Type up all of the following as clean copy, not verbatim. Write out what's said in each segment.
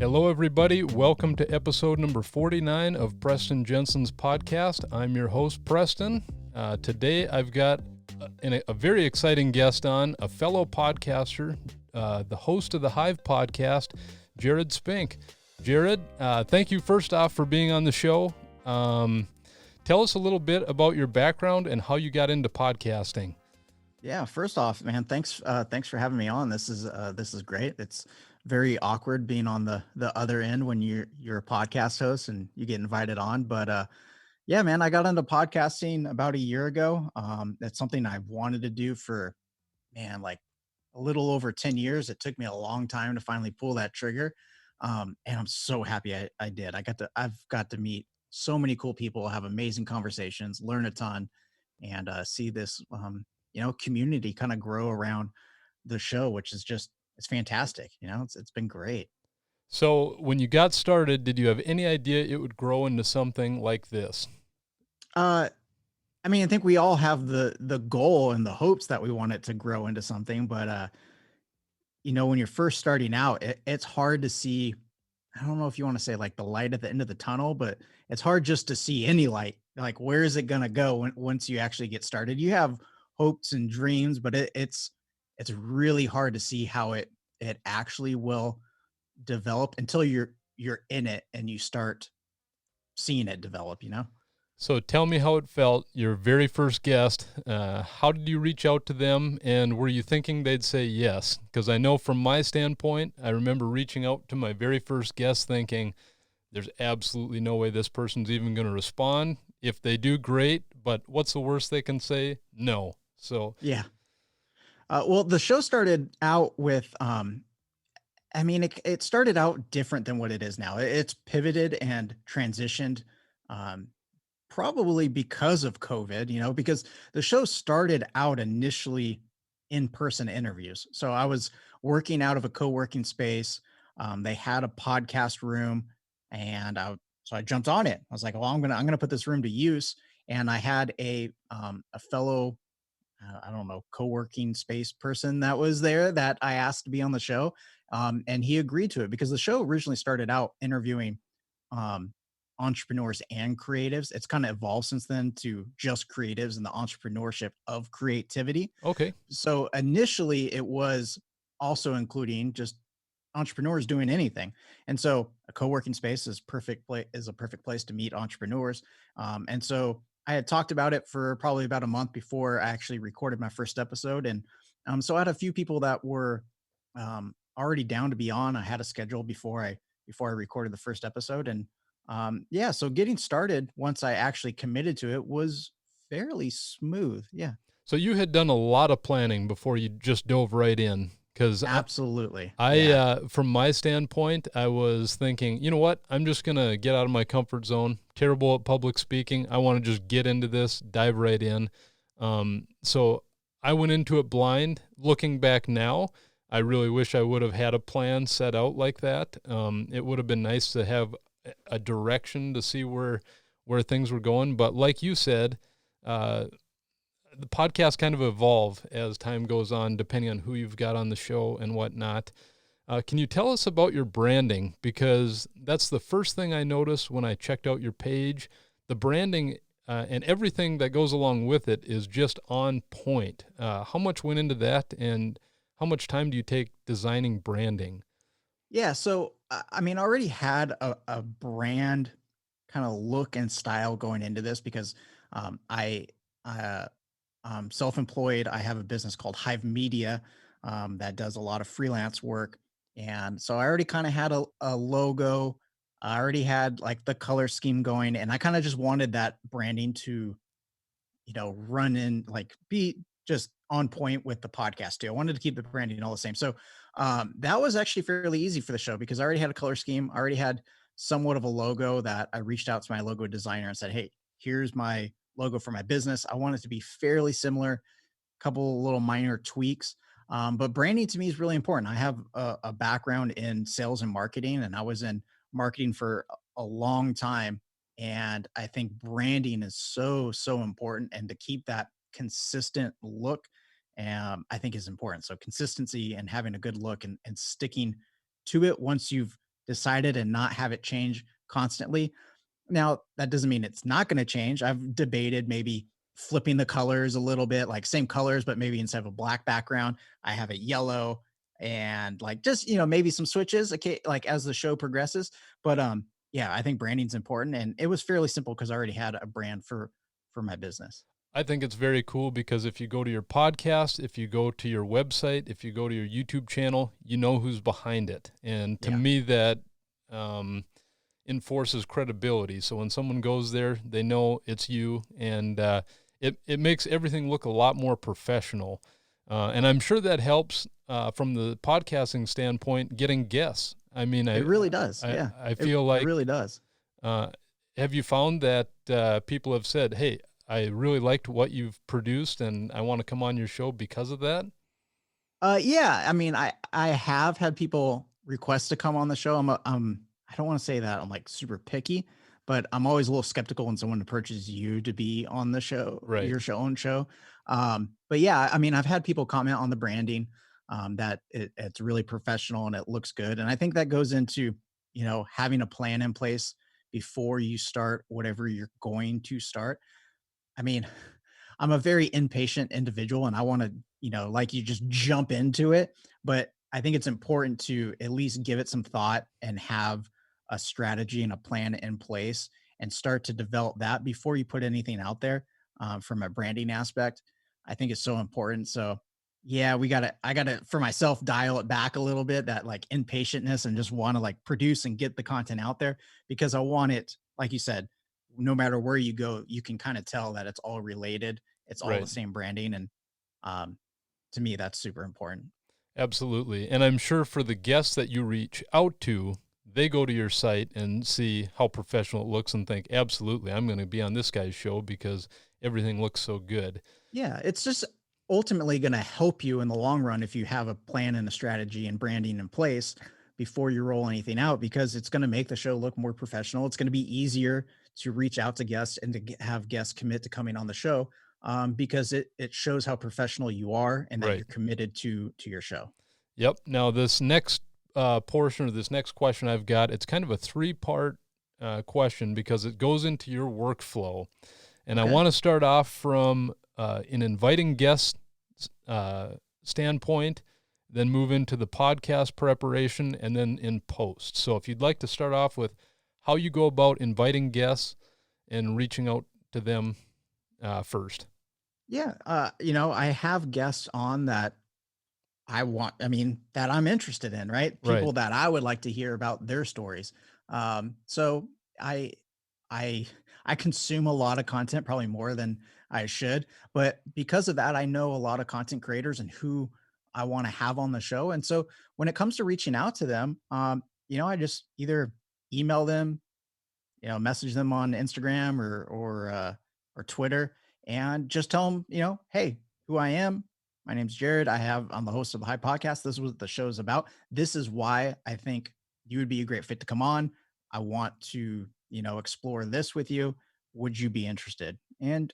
Hello, everybody. Welcome to episode number 49 of Preston Jensen's podcast. I'm your host, Preston. Today, I've got a very exciting guest on, a fellow podcaster, the host of the Hive podcast, Jared Spink. Jared, thank you first off for being on the show. Tell us a little bit about your background and how you got into podcasting. Yeah, first off, man, thanks for having me on. This is great. It's very awkward being on the other end when you're a podcast host and you get invited on. But yeah, man, I got into podcasting about a year ago. It's something I've wanted to do for, man, like a little over 10 years. It took me a long time to finally pull that trigger. And I'm so happy I did. I've got to meet so many cool people, have amazing conversations, learn a ton, and see this community kind of grow around the show, which is just it's fantastic. It's been great. So, when you got started, did you have any idea it would grow into something like this? Uh, I mean, I think we all have the goal and the hopes that we want it to grow into something, but when you're first starting out, it's hard to see. I don't know if you want to say like the light at the end of the tunnel, but it's hard just to see any light. Like, where is it gonna go once you actually get started? You have hopes and dreams, but it's really hard to see how it actually will develop until you're in it and you start seeing it develop. So tell me how it felt, your very first guest. How did you reach out to them, and were you thinking they'd say yes? Because I know from my standpoint, I remember reaching out to my very first guest thinking, there's absolutely no way this person's even going to respond. If they do, great, but what's the worst they can say? No. So, Yeah. Well, the show started out with I mean, it started out different than what it is now. It's pivoted and transitioned, um, probably because of COVID, because the show started out initially in-person interviews. So I was working out of a co-working space. They had a podcast room, and so I jumped on it. I was like, well, I'm gonna put this room to use. And I had a fellow I don't know, co-working space person that was there that I asked to be on the show. And he agreed to it because the show originally started out interviewing um, entrepreneurs and creatives. It's kind of evolved since then to just creatives and the entrepreneurship of creativity. okay. So initially it was also including just entrepreneurs doing anything. And so a co-working space is a perfect place to meet entrepreneurs. And so I had talked about it for probably about a month before I actually recorded my first episode. And so I had a few people that were already down to be on. I had a schedule before I recorded the first episode. And yeah, so getting started once I actually committed to it was fairly smooth. Yeah, So you had done a lot of planning before you just dove right in. Because absolutely. I Yeah. from my standpoint, I was thinking, you know what? I'm just going to get out of my comfort zone. Terrible at public speaking. I want to just get into this, dive right in. So I went into it blind. Looking back now, I really wish I would have had a plan set out like that. It would have been nice to have a direction to see where things were going. But like you said, uh, the podcast kind of evolve as time goes on, depending on who you've got on the show and whatnot. Can you tell us about your branding? Because that's the first thing I noticed when I checked out your page. The branding and everything that goes along with it is just on point. How much went into that, and how much time do you take designing branding? Yeah, so I mean, I already had a brand kind of look and style going into this because I self-employed. I have a business called Hive Media that does a lot of freelance work, and so I already kind of had a logo. I already had like the color scheme going, and I kind of just wanted that branding to run in like be just on point with the podcast too. I wanted to keep the branding all the same. So that was actually fairly easy for the show because I already had a color scheme. I already had somewhat of a logo that I reached out to my logo designer and said, hey, here's my logo for my business. I want it to be fairly similar, couple little minor tweaks. But branding to me is really important. I have a background in sales and marketing, and I was in marketing for a long time. And I think branding is so important. And to keep that consistent look, I think is important. So consistency and having a good look and sticking to it once you've decided and not have it change constantly. Now, that doesn't mean it's not going to change. I've debated maybe flipping the colors a little bit, like same colors, but maybe instead of a black background, I have a yellow and like just, maybe some switches okay, like as the show progresses. But yeah, I think branding's important and it was fairly simple because I already had a brand for my business. I think it's very cool because if you go to your podcast, if you go to your website, if you go to your YouTube channel, you know who's behind it. And to Yeah. me, that um, enforces credibility. So when someone goes there, they know it's you, and it makes everything look a lot more professional. And I'm sure that helps from the podcasting standpoint, getting guests. I mean, It really does. I, Yeah. I It feel it like really does. uh, have you found that people have said, "Hey, I really liked what you've produced, and I want to come on your show because of that"? Yeah, I mean, I have had people request to come on the show. I don't want to say that I'm like super picky, but I'm always a little skeptical when someone approaches you to be on the show, Right, your show own show. But yeah, I mean, I've had people comment on the branding, that it's really professional and it looks good, and I think that goes into having a plan in place before you start whatever you're going to start. I mean, I'm a very impatient individual and I want to, like you just jump into it. But I think it's important to at least give it some thought and have a strategy and a plan in place and start to develop that before you put anything out there from a branding aspect. I think it's so important. So, yeah, I gotta, for myself, dial it back a little bit, that like impatientness and just want to like produce and get the content out there because I want it, like you said, no matter where you go, you can kind of tell that it's all related. It's all the right. same branding. And um, to me, that's super important. Absolutely. And I'm sure for the guests that you reach out to, they go to your site and see how professional it looks and think, absolutely, I'm going to be on this guy's show because everything looks so good. Yeah, it's just ultimately going to help you in the long run if you have a plan and a strategy and branding in place before you roll anything out, because it's going to make the show look more professional. It's going to be easier to reach out to guests and to have guests commit to coming on the show, because it shows how professional you are and that Right. you're committed to your show. Yep. Now, this next portion or this next question I've got, it's kind of a three-part question because it goes into your workflow. And I Okay. want to start off from an inviting guest uh, standpoint, then move into the podcast preparation, and then in post. So if you'd like to start off with how you go about inviting guests and reaching out to them first. Yeah. I have guests on that I mean, that I'm interested in, right? Right. People that I would like to hear about their stories. So I, I, I consume a lot of content, probably more than I should, but because of that, I know a lot of content creators and who I want to have on the show. And so when it comes to reaching out to them, I just either email them, message them on Instagram or Twitter, and just tell them, hey, who I am. My name's Jared. I'm the host of the Hive podcast. This is what the show is about. This is why I think you would be a great fit to come on. I want to, explore this with you. Would you be interested? And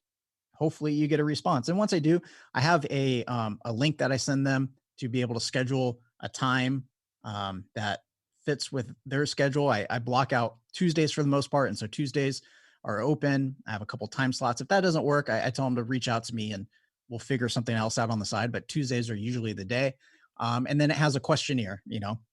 hopefully you get a response. And once I do, I have a link that I send them to be able to schedule a time that fits with their schedule. I block out Tuesdays for the most part, and so Tuesdays are open. I have a couple time slots. If that doesn't work, I tell them to reach out to me and we'll figure something else out on the side. But Tuesdays are usually the day. And then it has a questionnaire.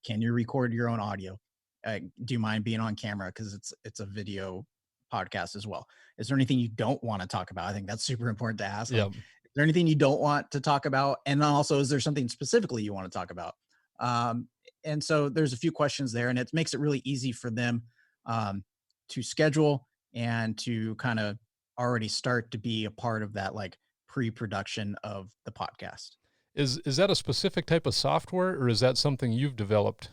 Can you record your own audio? Do you mind being on camera? Because it's a video podcast as well. Is there anything you don't want to talk about? I think that's super important to ask. Like, Yeah. is there anything you don't want to talk about? And then also, is there something specifically you want to talk about? Um, and so there's a few questions there, and it makes it really easy for them to schedule and to kind of already start to be a part of that like pre-production of the podcast. Is that a specific type of software or is that something you've developed?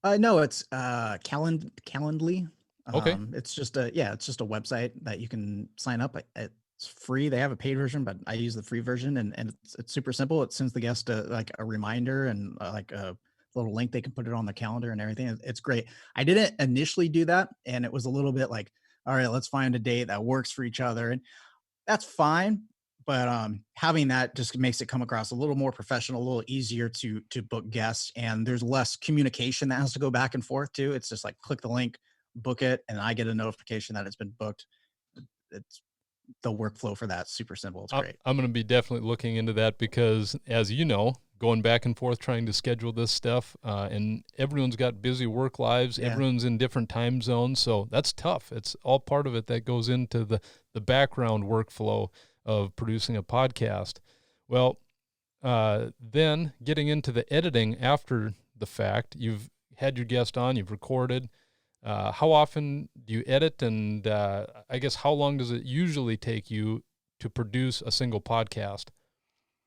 No, it's Calendly. Okay. It's just a website that you can sign up. It's free. They have a paid version, but I use the free version, and it's super simple. It sends the guest like a reminder and like a little link they can put it on their calendar and everything. It's great. I didn't initially do that, and it was a little bit like, all right, let's find a date that works for each other, and that's fine. but having that just makes it come across a little more professional, a little easier to book guests, and there's less communication that has to go back and forth too. It's just like click the link, book it, and I get a notification that it's been booked. It's the workflow for that super simple. It's great. I'm going to be definitely looking into that because, as you know, going back and forth trying to schedule this stuff, and everyone's got busy work lives. Yeah. Everyone's in different time zones, so that's tough. It's all part of it that goes into the background workflow of producing a podcast. Well, then getting into the editing after the fact, you've had your guest on, you've recorded. How often do you edit, and I guess how long does it usually take you to produce a single podcast?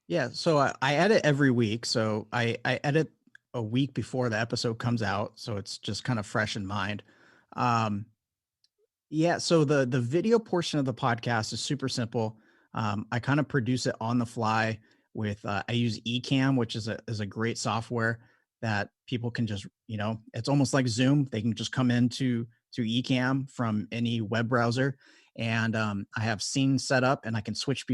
Yeah, so I edit every week. So I edit a week before the episode comes out, so it's just kind of fresh in mind. Um, Yeah, so the video portion of the podcast is super simple. I kind of produce it on the fly with I use Ecamm, which is a great software that people can just, it's almost like Zoom. They can just come into to Ecamm from any web browser, and I have scenes set up, and I can switch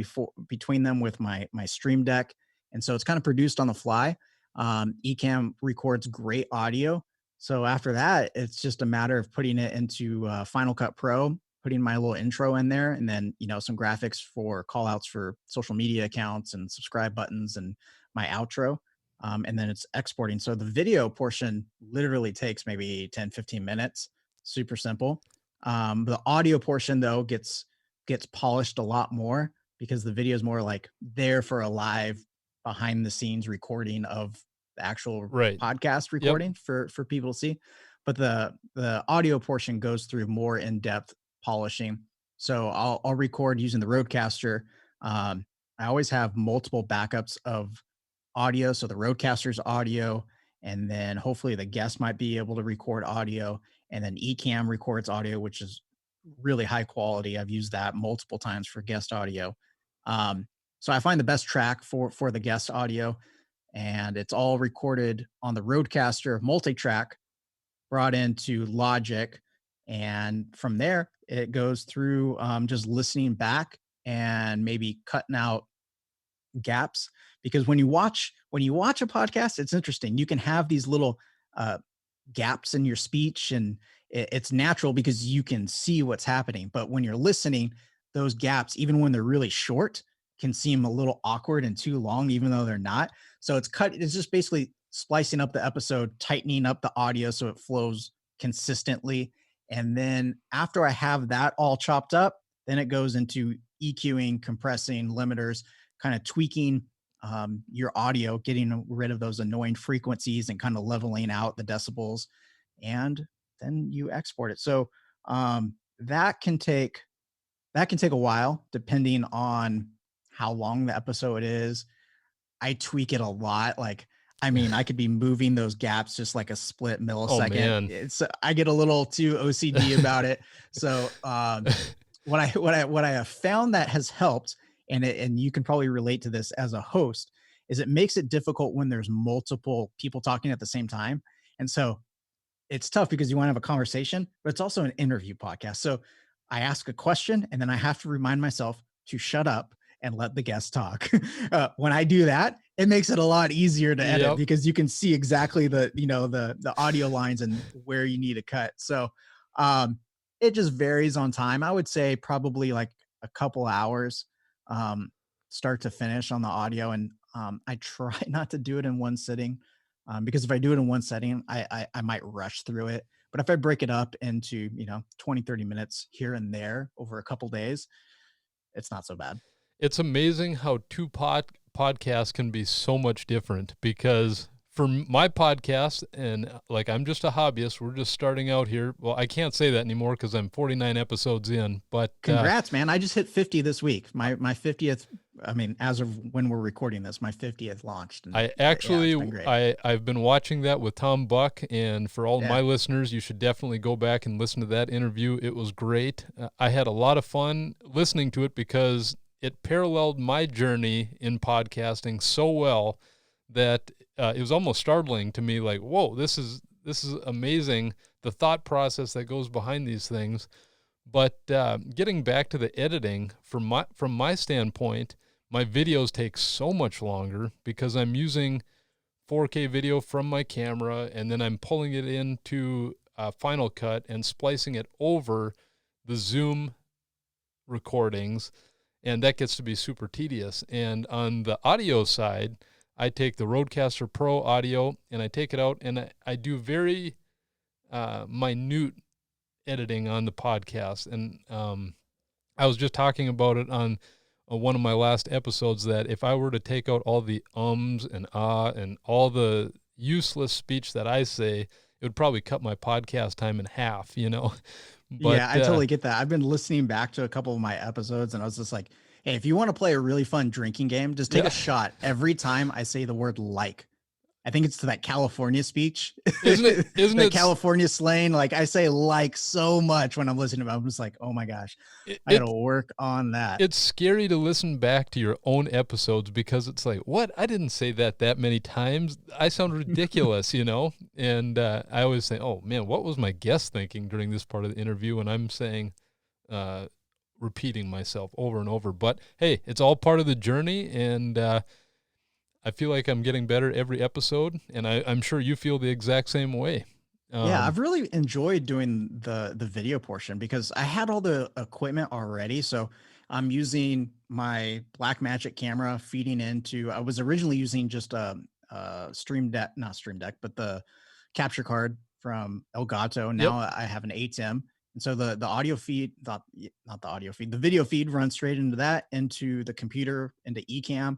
between them with my Stream Deck, and so it's kind of produced on the fly. Ecamm records great audio, so after that, it's just a matter of putting it into Final Cut Pro, putting my little intro in there, and then some graphics for call outs for social media accounts and subscribe buttons and my outro. And then it's exporting. So the video portion literally takes maybe 10, 15 minutes. Super simple. The audio portion though gets polished a lot more because the video is more like there for a live behind the scenes recording of the actual Right. podcast Yep. recording for people to see. But the audio portion goes through more in-depth polishing. So I'll record using the Rodecaster. I always have multiple backups of audio. So the Rodecaster's audio, and then hopefully the guest might be able to record audio, and then Ecamm records audio, which is really high quality. I've used that multiple times for guest audio. So I find the best track for the guest audio, and it's all recorded on the Rodecaster multi-track, brought into Logic, and from there it goes through just listening back and maybe cutting out gaps, because when you watch a podcast, it's interesting. You can have these little uh, gaps in your speech, and it's natural because you can see what's happening. But when you're listening, those gaps, even when they're really short, can seem a little awkward and too long, even though they're not. So it's just basically splicing up the episode, tightening up the audio so it flows consistently. And then after I have that all chopped up, then it goes into EQing, compressing, limiters, kind of tweaking your audio, getting rid of those annoying frequencies and kind of leveling out the decibels, and then you export it. So that can take a while depending on how long the episode is. I tweak it a lot. Like, I mean, I could be moving those gaps just like a split Oh millisecond. man. I get a little too OCD about it. So what I have found that has helped, and you can probably relate to this as a host, is it makes it difficult when there's multiple people talking at the same time. And so it's tough because you want to have a conversation, but it's also an interview podcast. So I ask a question and then I have to remind myself to shut up and let the guest talk. When I do that, it makes it a lot easier to edit Yep. because you can see exactly the audio lines and where you need to cut. So it just varies on time. I would say probably like a couple hours, um, start to finish on the audio. And I try not to do it in one sitting, because if I do it in one setting, I might rush through it. But if I break it up into 20, 30 minutes here and there over a couple days, it's not so bad. It's amazing how two podcasts can be so much different, because for my podcast, and like I'm just a hobbyist, we're just starting out here. Well, I can't say that anymore because I'm 49 episodes in, but Congrats, man. I just hit 50 this week. My 50th, I mean, as of when we're recording this, my 50th launched. And I actually, it's been great. I've been watching that with Tom Buck, and for all my Yeah. listeners, you should definitely go back and listen to that interview. It was great. I had a lot of fun listening to it because it paralleled my journey in podcasting so well that it was almost startling to me. Like, whoa, this is amazing. The thought process that goes behind these things. But getting back to the editing, from my standpoint, my videos take so much longer because I'm using 4K video from my camera, and then I'm pulling it into Final Cut and splicing it over the Zoom recordings, and that gets to be super tedious. And on the audio side, I take the Rodecaster Pro audio and I take it out and I do very minute editing on the podcast. And I was just talking about it on one of my last episodes that if I were to take out all the ums and and all the useless speech that I say, it would probably cut my podcast time in half, you know. But Yeah, I totally get that. I've been listening back to a couple of my episodes and I was just like, hey, if you want to play a really fun drinking game, just take yeah, a shot every time I say the word like. I think it's to that California speech. isn't it? Isn't The it? California slang. Like I say like so much when I'm listening to it. I'm just like, oh my gosh, I It gotta work on that. it's scary to listen back to your own episodes because it's like, what? I didn't say that many times. I sound ridiculous, you know? And I always say, oh man, what was my guest thinking during this part of the interview when I'm saying, repeating myself over and over? But hey, it's all part of the journey, and I feel like I'm getting better every episode, and I'm sure you feel the exact same way. Yeah, I've really enjoyed doing the video portion because I had all the equipment already. So I'm using my Blackmagic camera feeding into. I was originally using just a Stream Deck, not Stream Deck, but the capture card from Elgato. Yep. Now I have an 8M, and so the audio feed, not the audio feed, the video feed runs straight into that, into the computer, into Ecamm.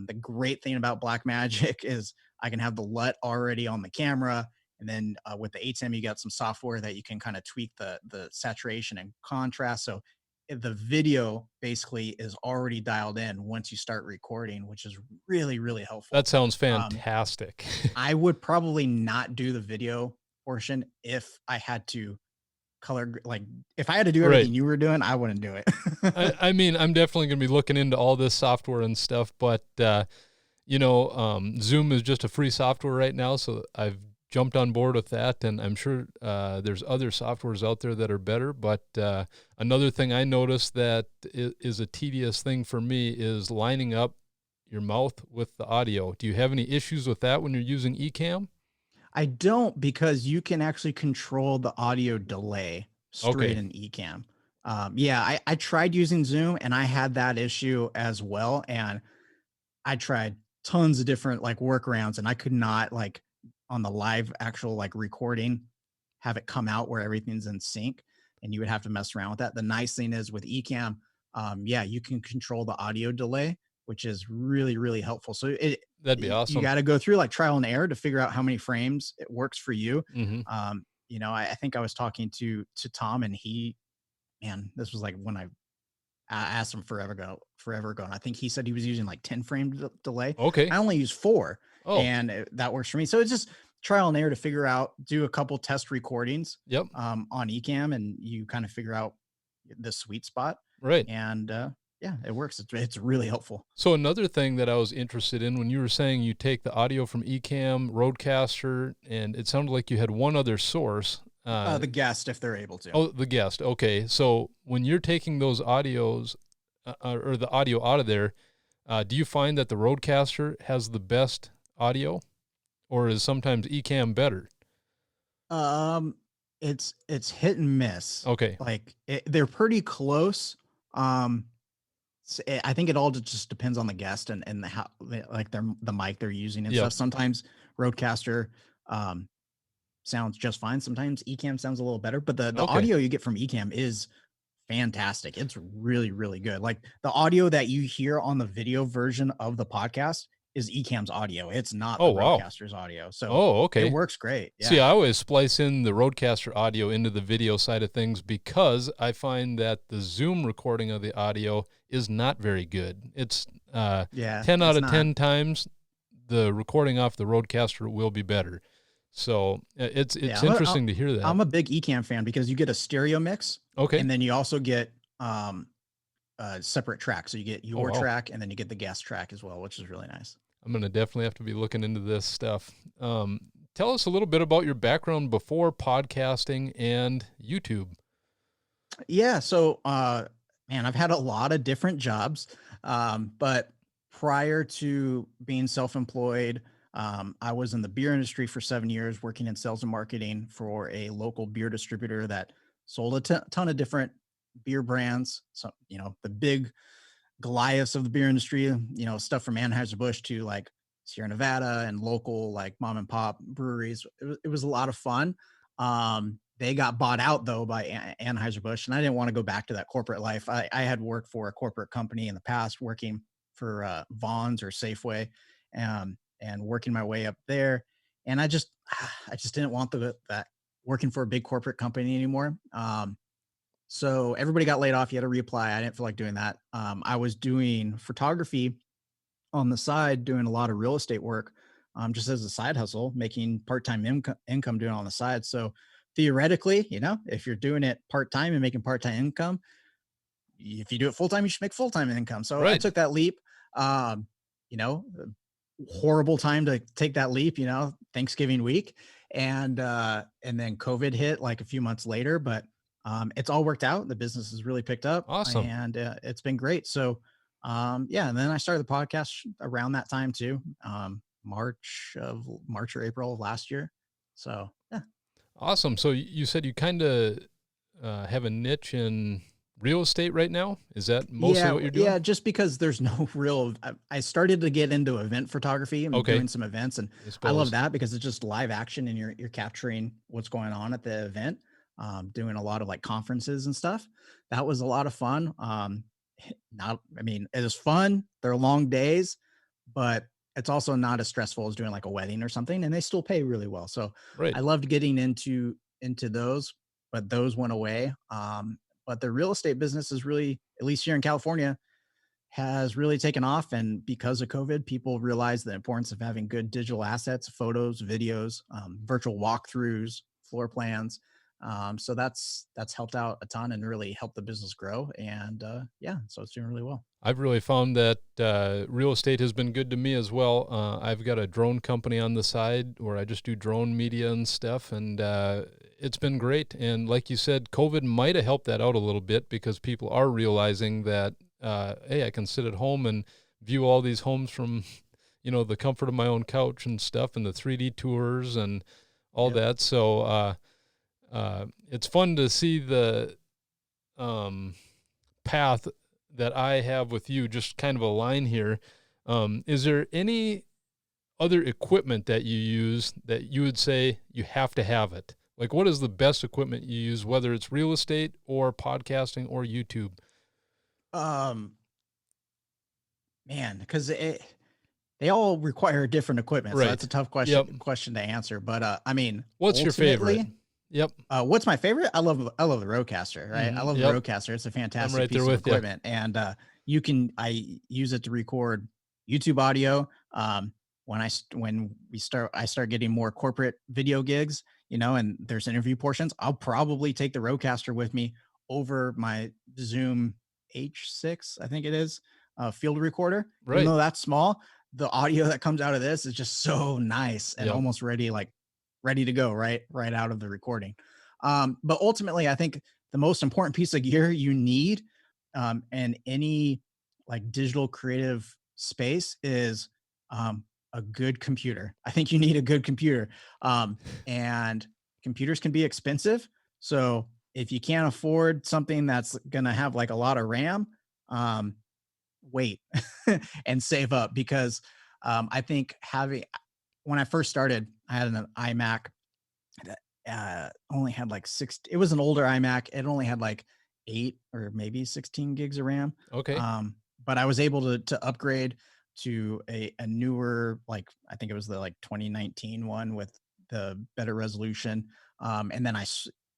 The great thing about Blackmagic is I can have the LUT already on the camera, and then with the 8M, you got some software that you can kind of tweak the saturation and contrast. So the video basically is already dialed in once you start recording, which is really, really helpful. That sounds Um, fantastic. I would probably not do the video portion if I had to like if I had to do Right. everything you were doing, I wouldn't do it. I mean, I'm definitely going to be looking into all this software and stuff, but Zoom is just a free software right now, so I've jumped on board with that, and I'm sure there's other softwares out there that are better. But another thing I noticed that is a tedious thing for me is lining up your mouth with the audio. Do you have any issues with that when you're using Ecamm? I don't, because you can actually control the audio delay straight Okay. in Ecamm. Yeah, I tried using Zoom and I had that issue as well. And I tried tons of different like workarounds and I could not, like, on the live actual like recording, have it come out where everything's in sync, and you would have to mess around with that. The nice thing is with Ecamm, yeah, you can control the audio delay, which is really, really helpful. So That'd be you awesome. got to go through like trial and error to figure out how many frames it works for you. Mm-hmm. I think I was talking to Tom, and he, man, this was like when I asked him forever ago, and I think he said he was using like 10 frame delay. Okay. I only use 4, Oh, and that works for me. So it's just trial and error to figure out. Do a couple test recordings yep. on Ecamm, and you kind of figure out the sweet spot. Right. And yeah, it works. It's really helpful. So another thing that I was interested in when you were saying you take the audio from Ecamm, Rodecaster, and it sounded like you had one other source. The guest, if they're able to. Oh, the guest. Okay. So when you're taking those audios or the audio out of there, do you find that the Rodecaster has the best audio, or is sometimes Ecamm better? Um, it's hit and miss. Okay. Like they're pretty close. I think it all just depends on the guest and how like the mic they're using and Yep. stuff. Sometimes Rodecaster sounds just fine. Sometimes Ecamm sounds a little better, but the Okay. audio you get from Ecamm is fantastic. It's really, really good. Like the audio that you hear on the video version of the podcast is Ecamm's audio. It's not Oh, the wow. Rodecaster's audio. So Oh, okay. it works great. Yeah. See, I always splice in the Rodecaster audio into the video side of things because I find that the Zoom recording of the audio is not very good. It's 10 out of 10 times the recording off the Rodecaster will be better. So it's interesting to hear that. I'm a big Ecamm fan because you get a stereo mix. Okay. And then you also get separate tracks. So you get your track, and then you get the guest track as well, which is really nice. I'm going to definitely have to be looking into this stuff. Tell us a little bit about your background before podcasting and YouTube. Yeah. So, Man, I've had a lot of different jobs, but prior to being self-employed, I was in the beer industry for 7 years, working in sales and marketing for a local beer distributor that sold a ton of different beer brands. So, the big Goliaths of the beer industry, stuff from Anheuser-Busch to like Sierra Nevada and local like mom and pop breweries. It was a lot of fun. They got bought out though by Anheuser-Busch, and I didn't want to go back to that corporate life. I had worked for a corporate company in the past, working for Vaughn's or Safeway, and working my way up there. And I just didn't want that working for a big corporate company anymore. So everybody got laid off. You had to reapply. I didn't feel like doing that. I was doing photography on the side, doing a lot of real estate work, just as a side hustle, making part-time income doing it on the side. So theoretically, if you're doing it part-time and making part-time income, if you do it full-time, you should make full-time income. So I Right. took that leap. Um, you know, Horrible time to take that leap, Thanksgiving week. And then COVID hit like a few months later, but it's all worked out. The business has really picked up, Awesome. and it's been great. So yeah, and then I started the podcast around that time too. March or April of last year. So yeah. Awesome. So you said you kind of have a niche in real estate right now. Is that mostly Yeah, what you're doing? yeah, just because there's no real I started to get into event photography and Okay. doing some events, and I I love suppose. that because it's just live action and you're capturing what's going on at the event. Doing a lot of like conferences and stuff. That was a lot of fun. Not I mean, it was fun. They're long days, but it's also not as stressful as doing like a wedding or something, and they still pay really well. So Right. I loved getting into those, but those went away. But the real estate business is really, at least here in California, has really taken off. And because of COVID, people realize the importance of having good digital assets, photos, videos, virtual walkthroughs, floor plans. So that's helped out a ton and really helped the business grow. And yeah, so it's doing really well. I've really found that real estate has been good to me as well. I've got a drone company on the side where I just do drone media and stuff, and it's been great. And like you said, COVID might have helped that out a little bit because people are realizing that, hey, I can sit at home and view all these homes from, the comfort of my own couch and stuff, and the 3D tours and all Yep. that. So it's fun to see the um, path that I have with you just kind of align here. Is there any other equipment that you use that you would say you have to have it? Like, what is the best equipment you use, whether it's real estate or podcasting or YouTube? Um, Man, because they all require different equipment, so that's Right. a tough question Yep. question to answer. But I mean, What's your favorite? ultimately, Yep. what's my favorite? I love the Rodecaster, right? I love the Yep. Rodecaster. It's a I'm fantastic right there piece of with you. equipment, and I use it to record YouTube audio. I start getting more corporate video gigs, and there's interview portions. I'll probably take the Rodecaster with me over my Zoom H6, I think it is, field recorder. Even Right. though that's small, the audio that comes out of this is just so nice and Yep. almost ready to go right out of the recording. But ultimately, I think the most important piece of gear you need in any like digital creative space is um, a good computer. I think you need a good computer, and computers can be expensive. So if you can't afford something that's going to have like a lot of RAM, um, wait and save up because I think having when I first started, I had an iMac that only had like it was an older iMac. It only had like 8 or maybe 16 gigs of RAM. Okay. But I was able to upgrade to a newer, like I think it was the like 2019 one with the better resolution. And then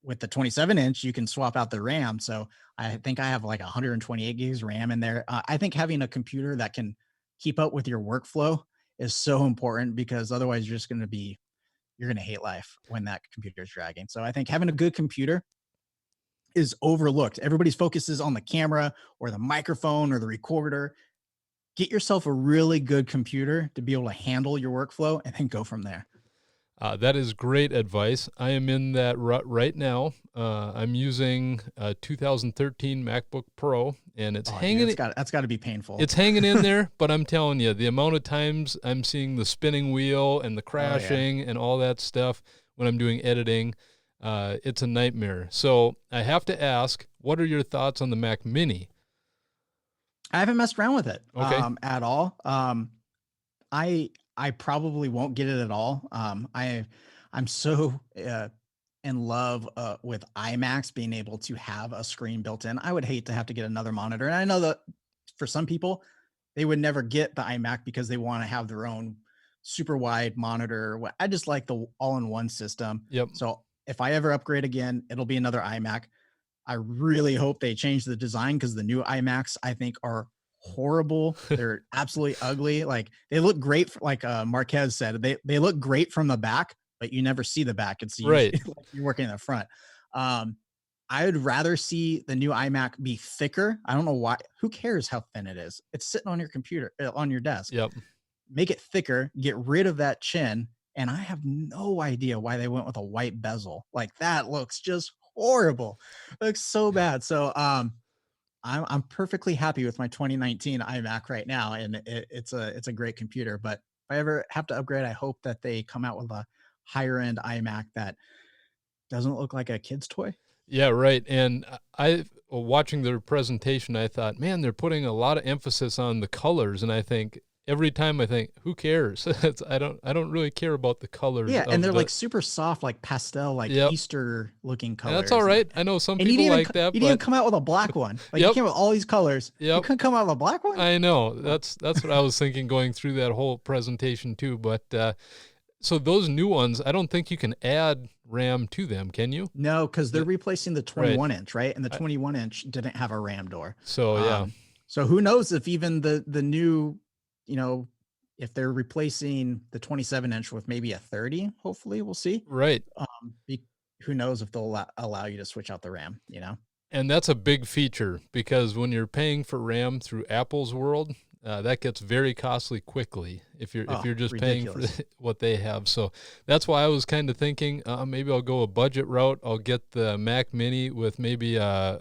with the 27-inch, you can swap out the RAM. So I think I have like 128 gigs RAM in there. I think having a computer that can keep up with your workflow is so important because otherwise you're going to hate life when that computer is dragging. So I think having a good computer is overlooked. Everybody's focus is on the camera or the microphone or the recorder. Get yourself a really good computer to be able to handle your workflow and then go from there. That is great advice. I am in that rut right now. I'm using a 2013 MacBook Pro, and Oh, dude, that's got to be painful. it's hanging in there. But I'm telling you, the amount of times I'm seeing the spinning wheel and the Oh yeah. crashing and all that stuff when I'm doing editing, it's a nightmare. So I have to ask, what are your thoughts on the Mac Mini? I haven't messed around with it Okay, at all. I I probably won't get it at all. I'm so in love with iMacs being able to have a screen built in. I would hate to have to get another monitor, and I know that for some people, they would never get the iMac because they want to have their own super wide monitor. I just like the all-in-one system. yep, So if I ever upgrade again, it'll be another iMac. I really hope they change the design because the new iMacs I think are horrible. They're absolutely ugly. Like they look great, like Marquez said, they look great from the back, but you never see the back. It's right. usually like you're working in the front. Um, I would rather see the new iMac be thicker. I don't know why. Who cares how thin it is? It's sitting on your computer, on your desk. Yep. Make it thicker, get rid of that chin. And I have no idea why they went with a white bezel. Like that looks just horrible. It looks so bad. So I'm perfectly happy with my 2019 iMac right now, and it's a great computer. But if I ever have to upgrade, I hope that they come out with a higher end iMac that doesn't look like a kid's toy. Yeah, right. And watching their presentation, I thought, man, they're putting a lot of emphasis on the colors, and I think every time I think, who cares? I don't really care about the colors Yeah, and of they're the. like super soft, like pastel, like Yep, Easter looking and that's all colors. right. I know some And people like you that, didn't even but come out with a black one. Like you yep, came with all these colors. You yep. couldn't come out with a black one? I know Oh, that's what I was thinking going through that whole presentation too. But so those new ones, I don't think you can add RAM to them, can you? no, because they're The- replacing the right. 21 inch, right? And the I, 21-inch didn't have a RAM door. so yeah, So who knows if even the new, you know, if they're replacing the 27-inch with maybe a 30, hopefully we'll see. right. Be, who knows if they'll allow you to switch out the RAM, you know? And that's a big feature because when you're paying for RAM through Apple's world, that gets very costly quickly if Oh, you're just paying for ridiculous. what they have. So that's why I was kind of thinking maybe I'll go a budget route. I'll get the Mac Mini with maybe I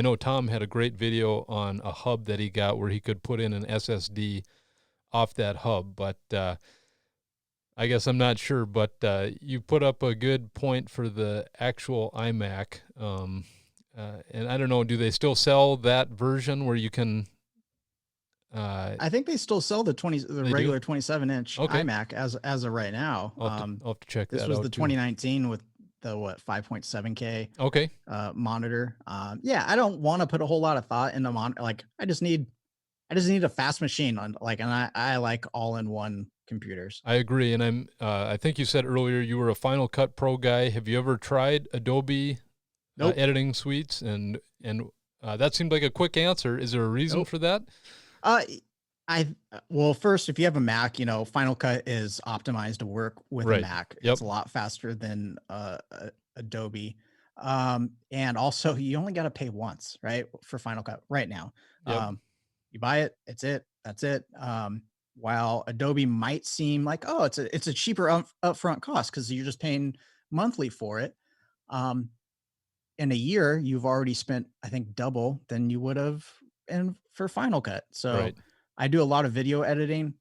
know Tom had a great video on a hub that he got where he could put in an SSD off that hub, but I guess I'm not sure. But you put up a good point for the actual iMac. And I don't know, do they still sell that version where you can? I think they still sell the They do. regular 27-inch Okay, iMac as of right now. I'll have to check This that was the out too. 2019 with the 5.7K Okay, monitor. Yeah, I don't want to put a whole lot of thought into like I just need a fast machine on like, and I like all in one computers. I agree. And I think you said earlier you were a Final Cut Pro guy. Have you ever tried Adobe Nope. editing suites? And that seemed like a quick answer. Is there a reason Nope. for that? Uh, well, first, if you have a Mac, you know, Final Cut is optimized to work with a Right. Mac. Yep. It's a lot faster than Adobe. And also, you only got to pay once, right, for Final Cut right now. Yep. You buy it, that's it. While Adobe might seem like, oh, it's a cheaper upfront cost because you're just paying monthly for it. Um, in a year, you've already spent, I think, double than you would have in for Final Cut. So Right. I do a lot of video editing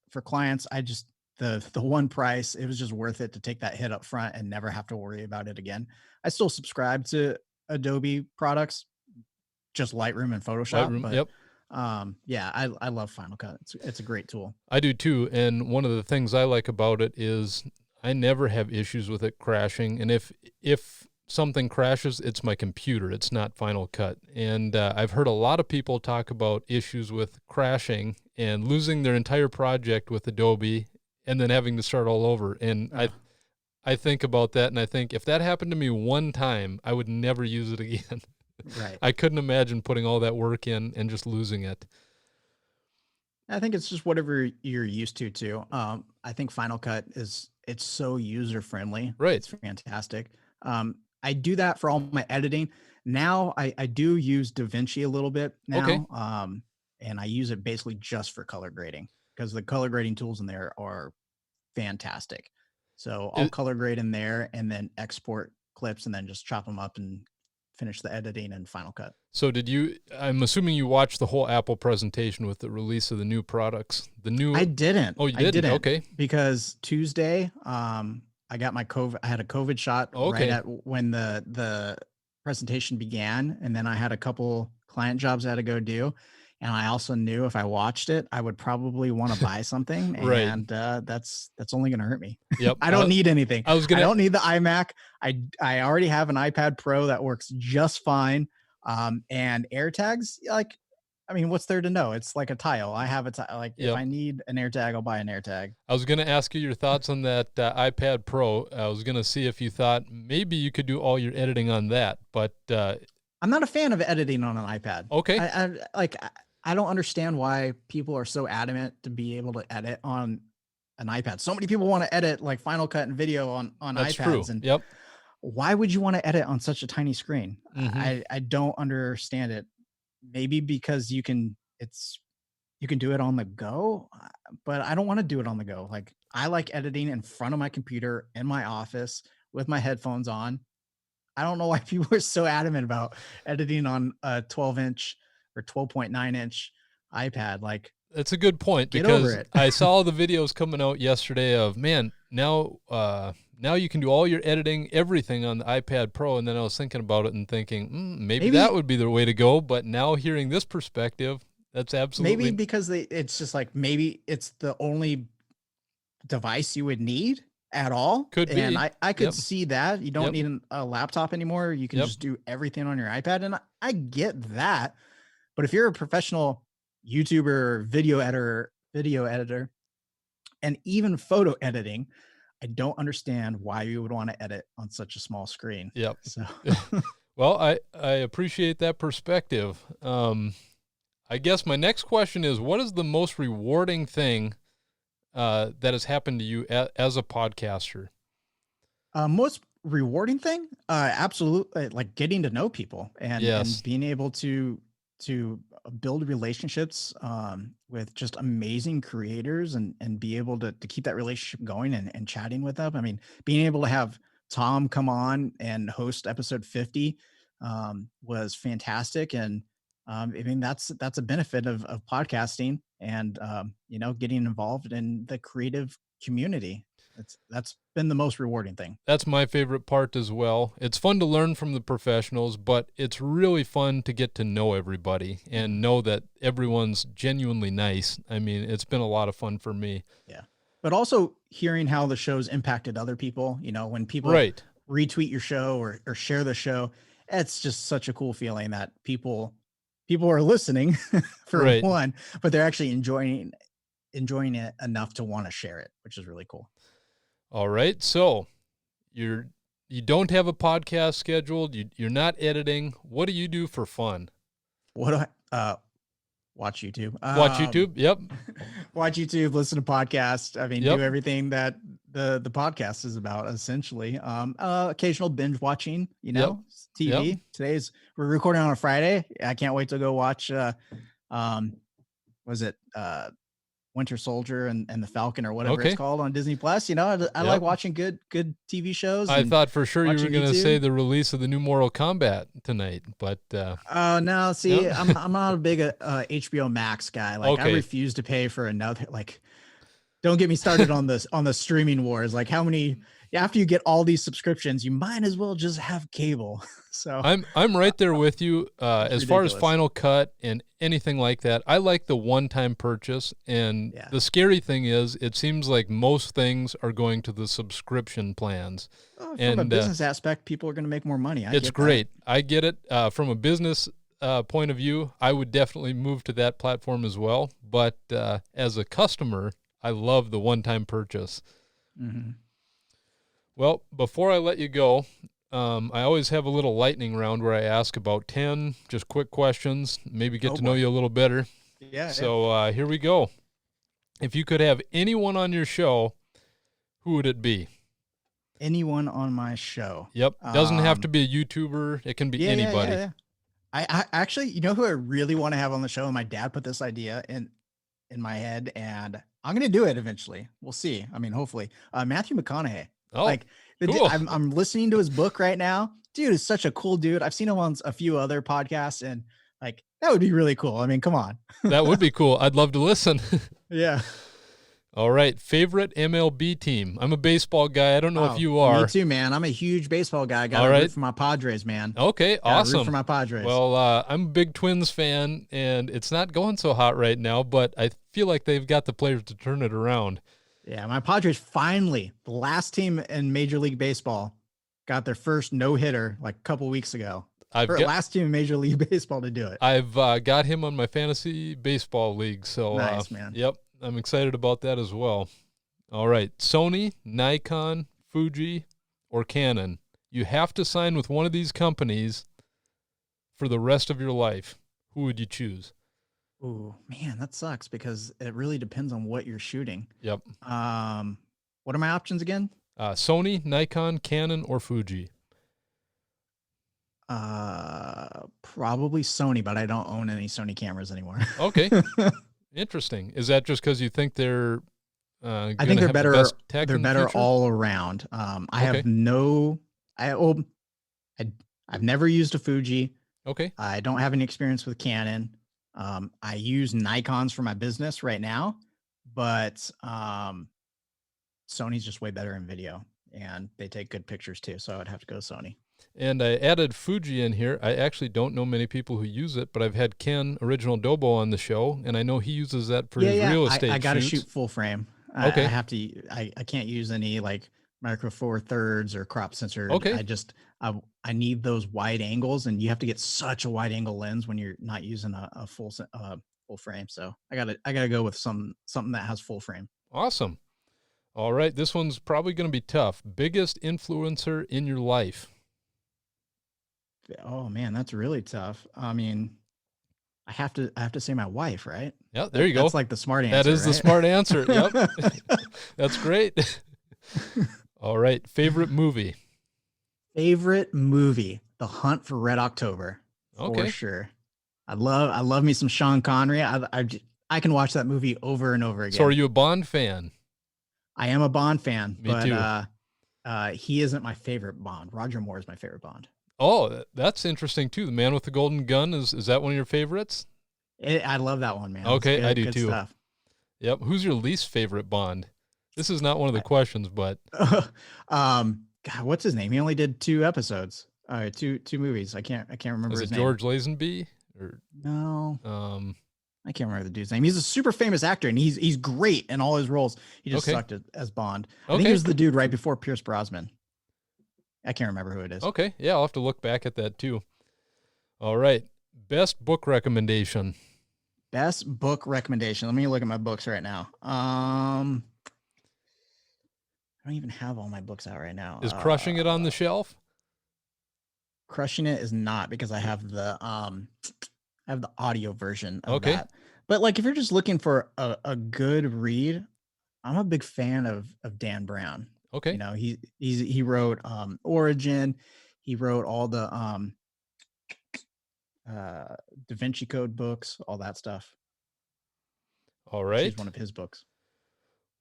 for clients. I just the one price, it was just worth it to take that hit up front and never have to worry about it again. I still subscribe to Adobe products, just Lightroom and Photoshop, Lightroom. but Yep. yeah, I love Final Cut. It's a great tool. I do too. And one of the things I like about it is I never have issues with it crashing. And if something crashes, it's my computer. It's not Final Cut. And I've heard a lot of people talk about issues with crashing and losing their entire project with Adobe and then having to start all over. And Uh, I think about that and I think if that happened to me one time, I would never use it again. right. I couldn't imagine putting all that work in and just losing it. I think it's just whatever you're used to too. I think Final Cut it's so user friendly. Right. It's fantastic. I do that for all my editing. Now I do use DaVinci a little bit Okay. now. And I use it basically just for color grading because the color grading tools in there are fantastic. So I'll It, color grade in there and then export clips and then just chop them up and finish the editing and Final Cut. so I'm assuming you watched the whole Apple presentation with the release of the new products. The new. I didn't. Oh, you I didn't? didn't Okay. because Tuesday, I got my COVID. I had a COVID shot right Okay. at when the presentation began, and then I had a couple client jobs I had to go do, and I also knew if I watched it, I would probably want to buy something, Right. and that's only going to hurt me. Yep. I don't need anything. I was I gonna. don't need the iMac. I already have an iPad Pro that works just fine. And AirTags, like, I mean, what's there to know? It's like a tile. I have a tile. Like, if Yep. I need an AirTag, I'll buy an AirTag. I was gonna ask you your thoughts on that iPad Pro. I was gonna see if you thought maybe you could do all your editing on that, but I'm not a fan of editing on an iPad. okay. I don't understand why people are so adamant to be able to edit on an iPad. So many people want to edit like Final Cut and video on That's iPads. true. And Yep. why would you want to edit on such a tiny screen? Mm-hmm. I don't understand it. Maybe because you can do it on the go, but I don't want to do it on the go. Like, I like editing in front of my computer in my office with my headphones on. I don't know why people are so adamant about editing on a 12-inch or 12.9-inch iPad. Like, That's a good point get over because it. I saw the videos coming out yesterday of, man, now you can do all your editing, everything on the iPad Pro, and then I was thinking about it and thinking maybe that would be the way to go. But now hearing this perspective, that's absolutely Maybe because it's just like, maybe it's the only device you would need at all. Could be. And I could Yep. see that. You don't Yep. need a laptop anymore. You can Yep. just do everything on your iPad. And I get that. But if you're a professional YouTuber, video editor, and even photo editing, I don't understand why you would want to edit on such a small screen. Yep. So Well, I appreciate that perspective. I guess my next question is, what is the most rewarding thing that has happened to you as a podcaster? most rewarding thing, absolutely, like getting to know people and Yes. being able to build relationships with just amazing creators and be able to keep that relationship going and chatting with them. I mean, being able to have Tom come on and host episode 50 was fantastic. And I mean, that's a benefit of podcasting and, getting involved in the creative community. That's been the most rewarding thing. That's my favorite part as well. It's fun to learn from the professionals, but it's really fun to get to know everybody and know that everyone's genuinely nice. I mean, it's been a lot of fun for me. Yeah. But also hearing how the show's impacted other people, when people Right. retweet your show or share the show, it's just such a cool feeling that people are listening for Right. one, but they're actually enjoying it enough to want to share it, which is really cool. All right. So you don't have a podcast scheduled. You're not editing. What do you do for fun? What do I watch YouTube? Watch YouTube. Yep. Watch YouTube, listen to podcasts. I mean, Yep. do everything that the podcast is about, essentially. Occasional binge watching, TV. Yep. We're recording on a Friday. I can't wait to go watch was it Winter Soldier and the Falcon or whatever it's called on Disney Plus. I like watching good TV shows. I thought for sure you were going to say YouTube. the release of the new Mortal Kombat tonight, but Oh no! See, Yep. I'm not a big HBO Max guy. Like, I Okay. refuse to pay for another. Like, don't get me started on the streaming wars. Like, how many? After you get all these subscriptions, you might as well just have cable. So I'm right there with you. As far as ridiculous. Final Cut and anything like that, I like the one-time purchase. And Yeah. the scary thing is, it seems like most things are going to the subscription plans. From and a business aspect, people are going to make more money. It's great. I get it. From a business point of view, I would definitely move to that platform as well. But as a customer, I love the one-time purchase. Mm-hmm. Well, before I let you go, I always have a little lightning round where I ask about 10 just quick questions, maybe get to know you a little better. Yeah. So here we go. If you could have anyone on your show, who would it be? Anyone on my show? Yep. Doesn't have to be a YouTuber. It can be anybody. Yeah. I actually, who I really want to have on the show, and my dad put this idea in my head, and I'm gonna do it eventually. We'll see. I mean, hopefully. Matthew McConaughey. Oh, Like cool. I'm listening to his book right now. Dude is such a cool dude. I've seen him on a few other podcasts, and like that would be really cool. I mean, come on. That would be cool. I'd love to listen. Yeah. All right. Favorite MLB team? I'm a baseball guy. I don't know if Oh, you me are. too, man. I'm a huge baseball guy. All Gotta right. root for my Padres, man. Okay, Gotta root for awesome. my Padres. Well, I'm a big Twins fan, and it's not going so hot right now, but I feel like they've got the players to turn it around. Yeah, my Padres finally, the last team in Major League Baseball, got their first no-hitter like a couple weeks ago. Last team in Major League Baseball to do it. I've got him on my fantasy baseball league, so nice, man. Yep, I'm excited about that as well. All right, Sony, Nikon, Fuji, or Canon. You have to sign with one of these companies for the rest of your life. Who would you choose? Ooh, man, that sucks because it really depends on what you're shooting. Yep. What are my options again? Sony, Nikon, Canon, or Fuji? Probably Sony, but I don't own any Sony cameras anymore. Okay. Interesting. Is that just because you think they're I think they're better. They're better future? all around. I've never used a Fuji. Okay. I don't have any experience with Canon. I use Nikons for my business right now, but Sony's just way better in video, and they take good pictures too. So I'd have to go Sony. And I added Fuji in here. I actually don't know many people who use it, but I've had Ken Original Dobo on the show, and I know he uses that for his real estate I got to shoots. shoot full frame. Okay. I can't use any like micro four thirds or crop sensor. Okay. I need those wide angles, and you have to get such a wide angle lens when you're not using a full frame. So I gotta go with something that has full frame. Awesome. All right. This one's probably going to be tough. Biggest influencer in your life? Oh man, that's really tough. I mean, I have to say my wife, right? Yeah, there you go. That's like the smart answer. That is right? the smart answer. Yep. That's great. All right. Favorite movie? Favorite movie? The Hunt for Red October. Okay. For sure. I love me some Sean Connery. I can watch that movie over and over again. So are you a Bond fan? I am a Bond fan, Me too. He isn't my favorite Bond. Roger Moore is my favorite Bond. Oh, that's interesting too. The Man with the Golden Gun, is that one of your favorites? I love that one, man. Okay, good, I do good too. Stuff. Yep. Who's your least favorite Bond? This is not one of the questions, but God, what's his name? He only did 2 episodes. Two movies. I can't remember his name. George Lazenby or no? I can't remember the dude's name. He's a super famous actor, and he's great in all his roles. He just sucked as Bond. I think he was the dude right before Pierce Brosnan. I can't remember who it is. Okay, yeah, I'll have to look back at that too. All right, best book recommendation. Best book recommendation. Let me look at my books right now. I don't even have all my books out right now. Is Crushing It on the shelf? Crushing It is not, because I have the audio version of that. But like, if you're just looking for a good read, I'm a big fan of Dan Brown. Okay. You know, he wrote Origin. He wrote all the Da Vinci Code books, all that stuff. All right. It's one of his books.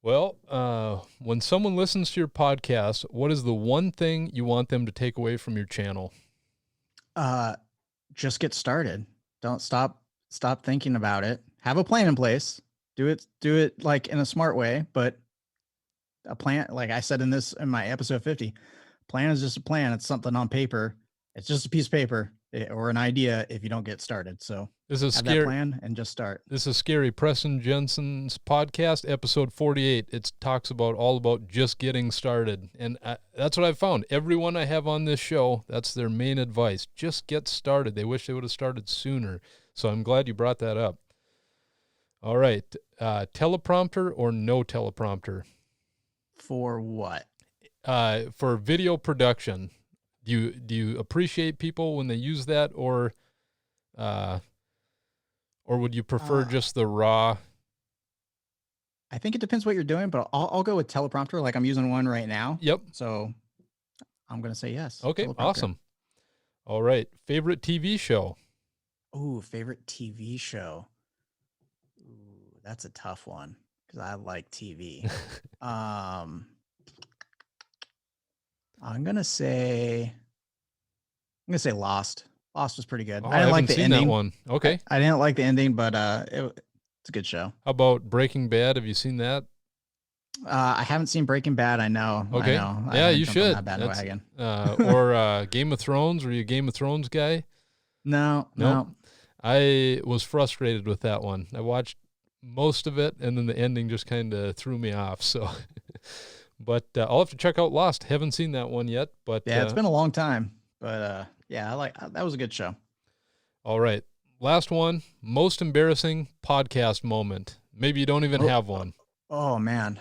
Well, when someone listens to your podcast, what is the one thing you want them to take away from your channel? Just get started. Don't stop thinking about it. Have a plan in place. Do it like in a smart way, but a plan, like I said in my episode 50, plan is just a plan. It's something on paper. It's just a piece of paper or an idea if you don't get started. So this is have that plan and just start. This is Scary. Preston Jensen's podcast, episode 48. It talks all about just getting started. And that's what I've found. Everyone I have on this show, that's their main advice. Just get started. They wish they would have started sooner. So I'm glad you brought that up. All right. Teleprompter or no teleprompter? For what? For video production. Do you appreciate people when they use that, or would you prefer just the raw? I think it depends what you're doing, but I'll go with teleprompter. Like I'm using one right now. Yep. So I'm going to say yes. Okay, awesome. All right. Favorite TV show? Ooh, favorite TV show. Ooh, that's a tough one. because I like TV. Um, I'm gonna say Lost. Lost was pretty good. Oh, I I didn't like haven't the seen that ending. one. Okay. I didn't like the ending, but it's a good show. How about Breaking Bad? Have you seen that? I haven't seen Breaking Bad. I know. Okay. I Yeah, haven't you jumped on should. that That's bandwagon. or Game of Thrones. Were you a Game of Thrones guy? No, Nope. no. I was frustrated with that one. I watched most of it, and then the ending just kind of threw me off. So, but I'll have to check out Lost. Haven't seen that one yet, but Yeah, it's been a long time, but yeah, I like that was a good show. all right. Last one. Most embarrassing podcast moment. Maybe you don't even Oh, have one. oh man,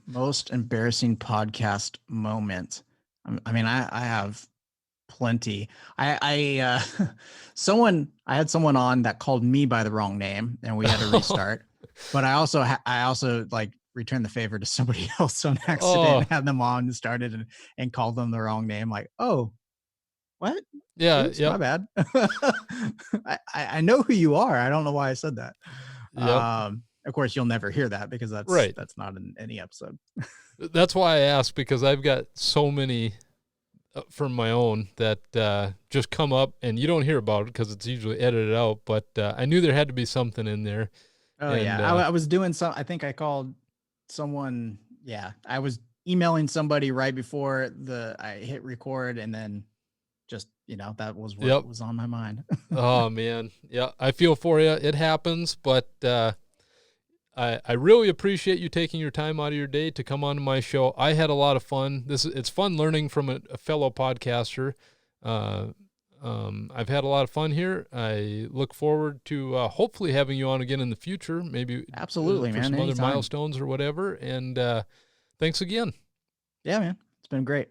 most embarrassing podcast moment. I mean, I have plenty. I had someone on that called me by the wrong name, and we had to restart. But I also like returned the favor to somebody else on accident Oh, and had them on and started and called them the wrong name. Like, oh, what? yeah. Oops, Yep. my bad. I know who you are. I don't know why I said that. Yep. Of course, you'll never hear that because Right. that's not in any episode. That's why I asked, because I've got so many from my own that just come up and you don't hear about it because it's usually edited out. But I knew there had to be something in there. Oh And yeah, I was doing some. I think I called someone. Yeah, I was emailing somebody right before I hit record, and then just that was what yep. was on my mind. Oh man, yeah, I feel for you. It happens, but I really appreciate you taking your time out of your day to come on to my show. I had a lot of fun. It's fun learning from a fellow podcaster. I've had a lot of fun here. I look forward to hopefully having you on again in the future, maybe Absolutely, for man. some other Anytime. milestones or whatever. And thanks again. Yeah, man. It's been great.